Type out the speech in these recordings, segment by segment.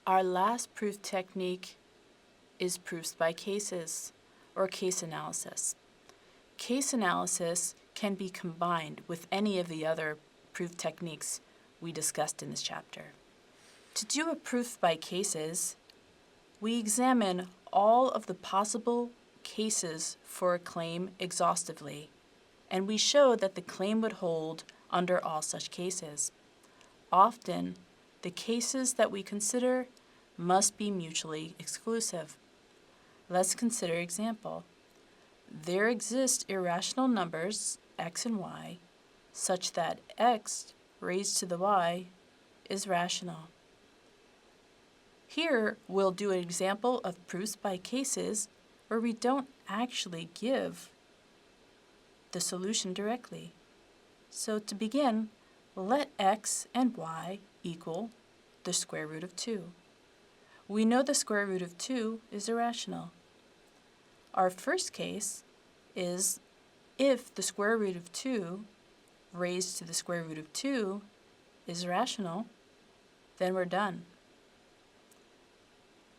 Our last proof technique is proofs by cases, or case analysis. Case analysis can be combined with any of the other proof techniques we discussed in this chapter. To do a proof by cases, we examine all of the possible cases for a claim exhaustively, and we show that the claim would hold under all such cases. Often, the cases that we consider must be mutually exclusive. Let's consider example. There exist irrational numbers, x and y, such that x raised to the y is rational. Here, we'll do an example of proofs by cases where we don't actually give the solution directly. So to begin, let x and y equal the square root of 2. We know the square root of 2 is irrational. Our first case is if the square root of 2 raised to the square root of 2 is rational, then we're done.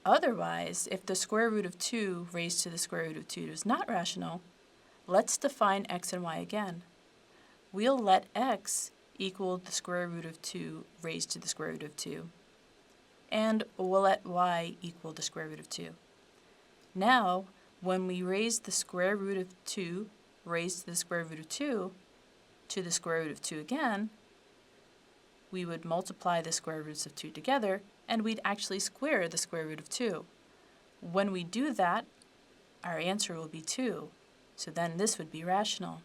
Otherwise, if the square root of 2 raised to the square root of 2 is not rational, let's define x and y again. We'll let x equal the square root of 2 raised to the square root of 2. And we'll let y equal the square root of 2. Now, when we raise the square root of 2 raised to the square root of 2 to the square root of 2 again, we would multiply the square roots of 2 together, and we'd actually square the square root of 2. When we do that, our answer will be 2, so then this would be rational.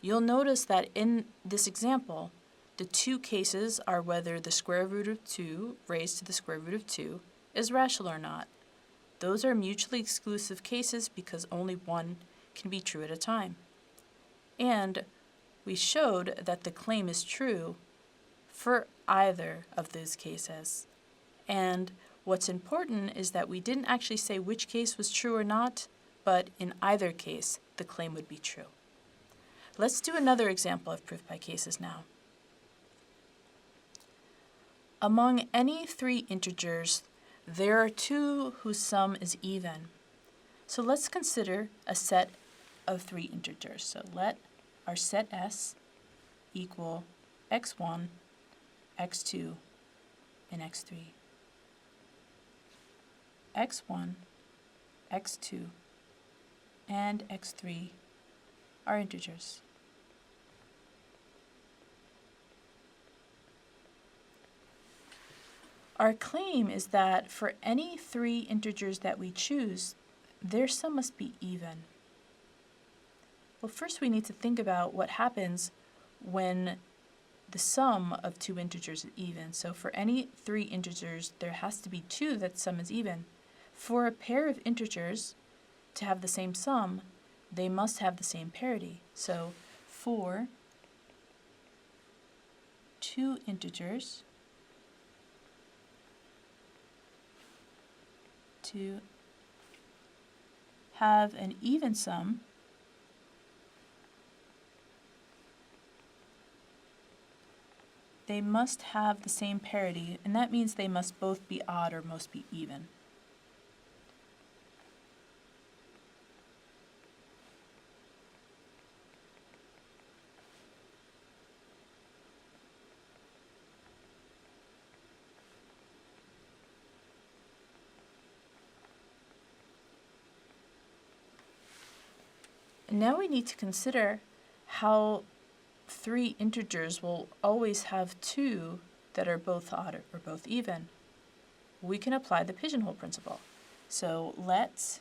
You'll notice that in this example, the two cases are whether the square root of 2 raised to the square root of 2 is rational or not. Those are mutually exclusive cases because only one can be true at a time. And we showed that the claim is true for either of those cases. And what's important is that we didn't actually say which case was true or not, but in either case, the claim would be true. Let's do another example of proof by cases now. Among any three integers, there are two whose sum is even. So let's consider a set of three integers. So let our set S equal x1, x2, and x3. x1, x2, and x3 are integers. Our claim is that for any three integers that we choose, their sum must be even. Well, first we need to think about what happens when the sum of two integers is even. So for any three integers, there has to be two that sum is even. For a pair of integers to have the same sum, they must have the same parity. So for two integers to have an even sum, they must have the same parity, and that means they must both be odd or must be even. And now we need to consider how three integers will always have two that are both odd or both even. We can apply the pigeonhole principle. So let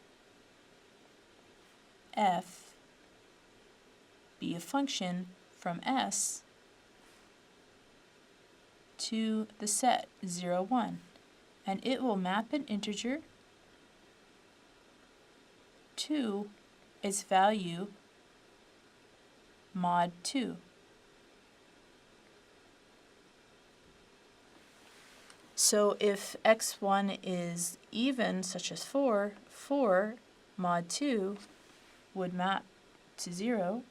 f be a function from S to the set 0, 1, and it will map an integer to its value mod 2. So if x1 is even, such as 4, 4 mod 2 would map to 0,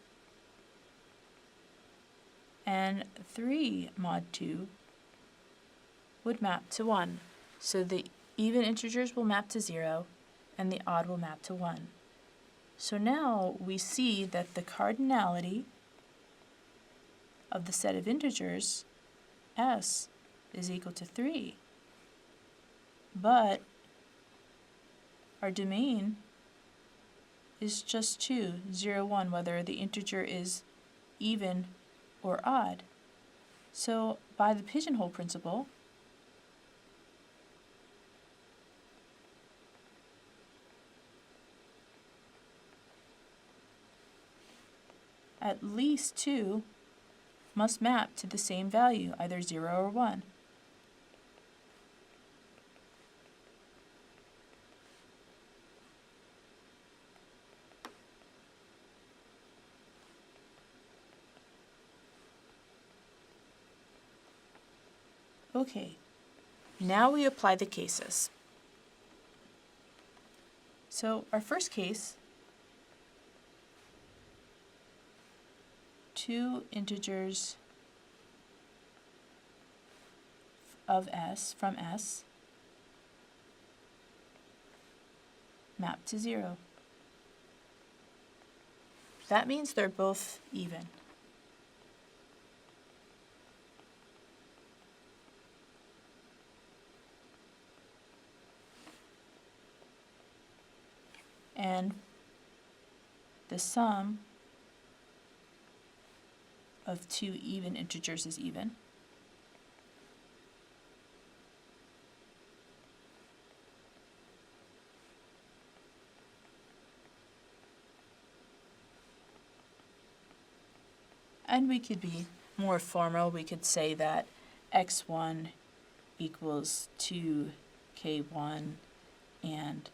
and 3 mod 2 would map to 1. So the even integers will map to 0, and the odd will map to 1. So now we see that the cardinality of the set of integers, s, is equal to 3. But our domain is just 2, 0, 1, whether the integer is even or odd. So by the pigeonhole principle, at least 2 must map to the same value, either 0 or 1. Okay, now we apply the cases. So our first case, 2 integers of s from s map to 0. That means they're both even. And the sum of 2 even integers is even. And we could be more formal. We could say that x1 equals 2k1 and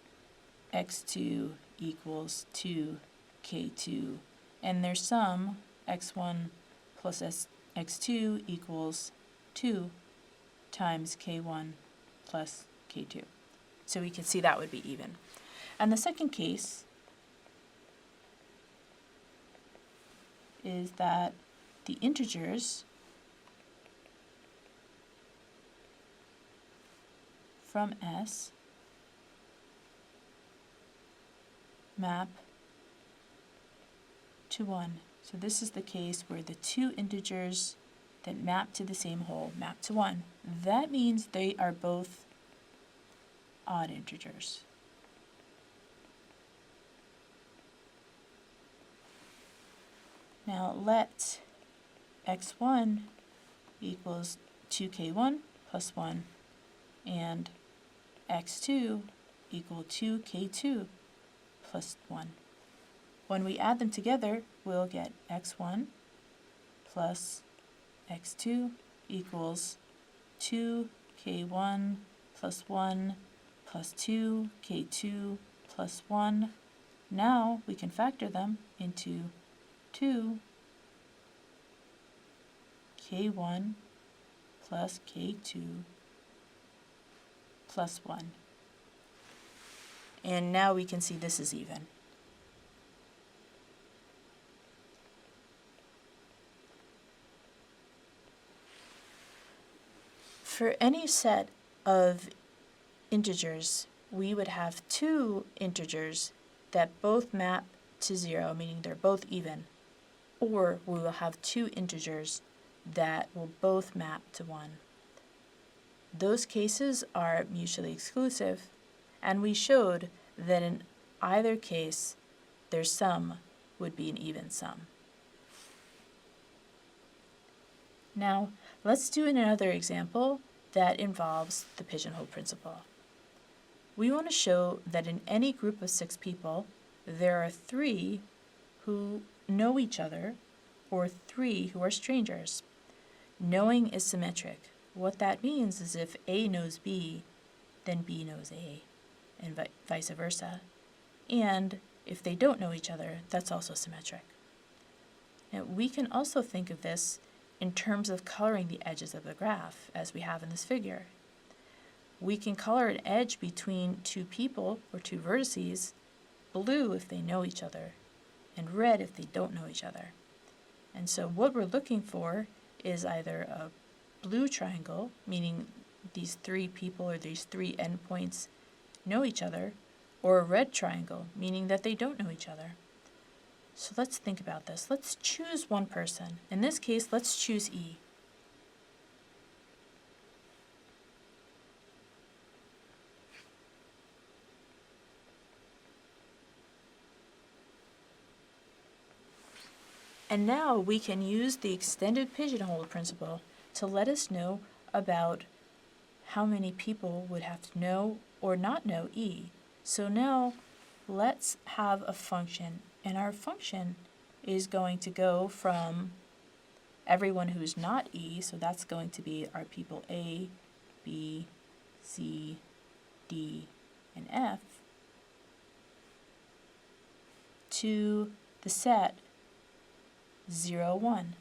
x2 equals 2k2, and their sum, x1 plus x2 equals 2 times k1 plus k2. So we can see that would be even. And the second case is that the integers from s map to 1. So this is the case where the 2 integers that map to the same whole map to 1. That means they are both odd integers. Now let x1 equals 2k1 plus 1 and x2 equal 2k2 plus 1. When we add them together, we'll get x1 plus x2 equals 2k1 plus 1 plus 2k2 plus 1. Now we can factor them into 2k1 plus k2 plus 1. And now we can see this is even. For any set of integers, we would have 2 integers that both map to 0, meaning they're both even, or we will have 2 integers that will both map to 1. Those cases are mutually exclusive, and we showed that in either case, their sum would be an even sum. Now, let's do another example that involves the pigeonhole principle. We want to show that in any group of 6 people, there are 3 who know each other or 3 who are strangers. Knowing is symmetric. What that means is if A knows B, then B knows A, and vice versa. And if they don't know each other, that's also symmetric. Now, we can also think of this in terms of coloring the edges of the graph, as we have in this figure. We can color an edge between 2 people, or 2 vertices, blue if they know each other, and red if they don't know each other. And so what we're looking for is either a blue triangle, meaning these three people or these three endpoints know each other, or a red triangle, meaning that they don't know each other. So let's think about this. Let's choose one person. In this case, let's choose E. And now we can use the extended pigeonhole principle to let us know about how many people would have to know or not know E. So now let's have a function, and our function is going to go from everyone who's not E, so that's going to be our people A, B, C, D, and F, to the set 0, 1.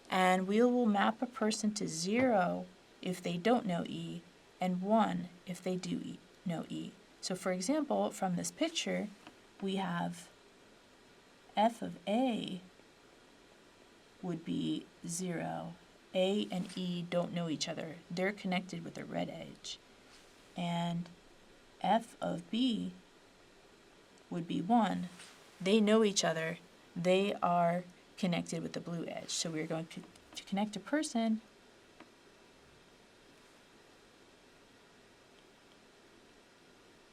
And we will map a person to 0 if they don't know E, and 1 if they do know E. So for example, from this picture, we have F of A would be 0. A and E don't know each other. They're connected with a red edge. And F of B would be 1. They know each other. They are connected with the blue edge. So we're going to connect a person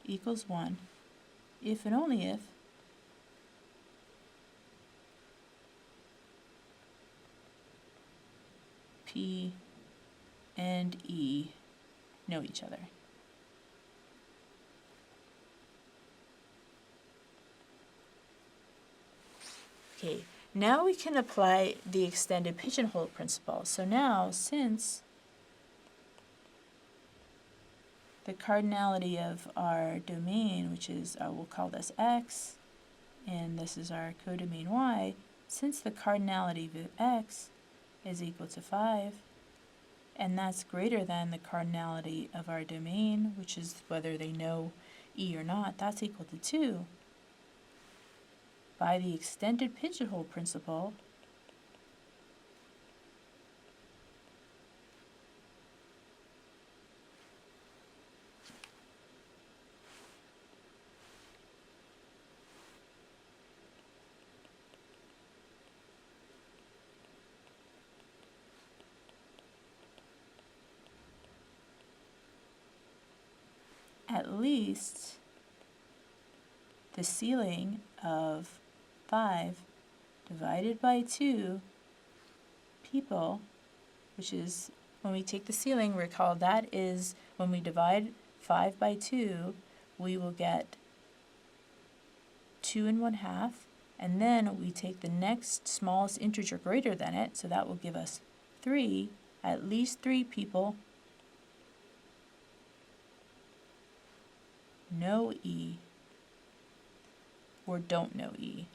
equals 1 if and only if P and E know each other. Okay, now we can apply the extended pigeonhole principle. So now, since the cardinality of our domain, which is, we'll call this X, and this is our codomain Y, since the cardinality of X is equal to 5, and that's greater than the cardinality of our domain, which is whether they know E or not, that's equal to 2. By the extended pigeonhole principle, at least the ceiling of 5 divided by 2 people, which is when we take the ceiling, recall that is when we divide 5 by 2, we will get 2 1/2, and then we take the next smallest integer greater than it, so that will give us 3, at least 3 people know E or don't know E.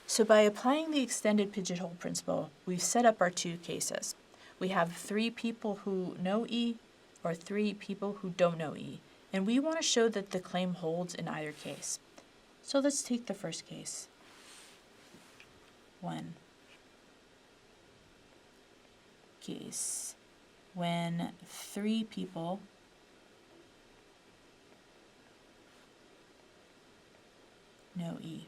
So by applying the extended pigeonhole principle, we've set up our two cases. We have 3 people who know E or 3 people who don't know E, and we want to show that the claim holds in either case. So let's take the first case. 1. Case when 3 people know E.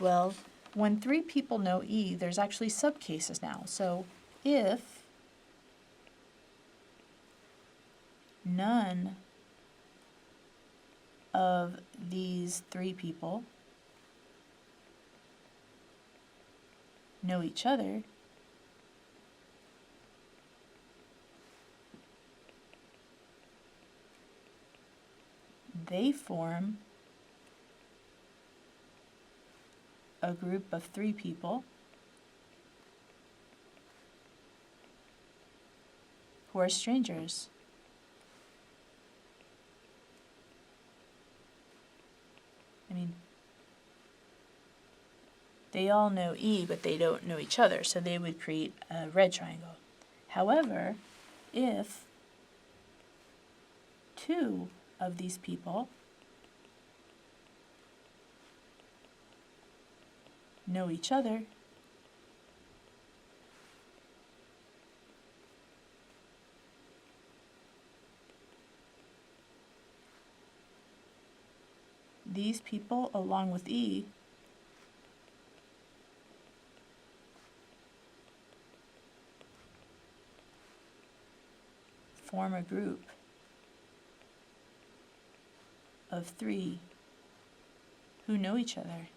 Well, when 3 people know E, there's actually subcases now. So if none of these 3 people know each other, they form a group of 3 people who are strangers. I mean, they all know E, but they don't know each other, so they would create a red triangle. However, if 2 of these people know each other, these people, along with E, form a group of 3 who know each other.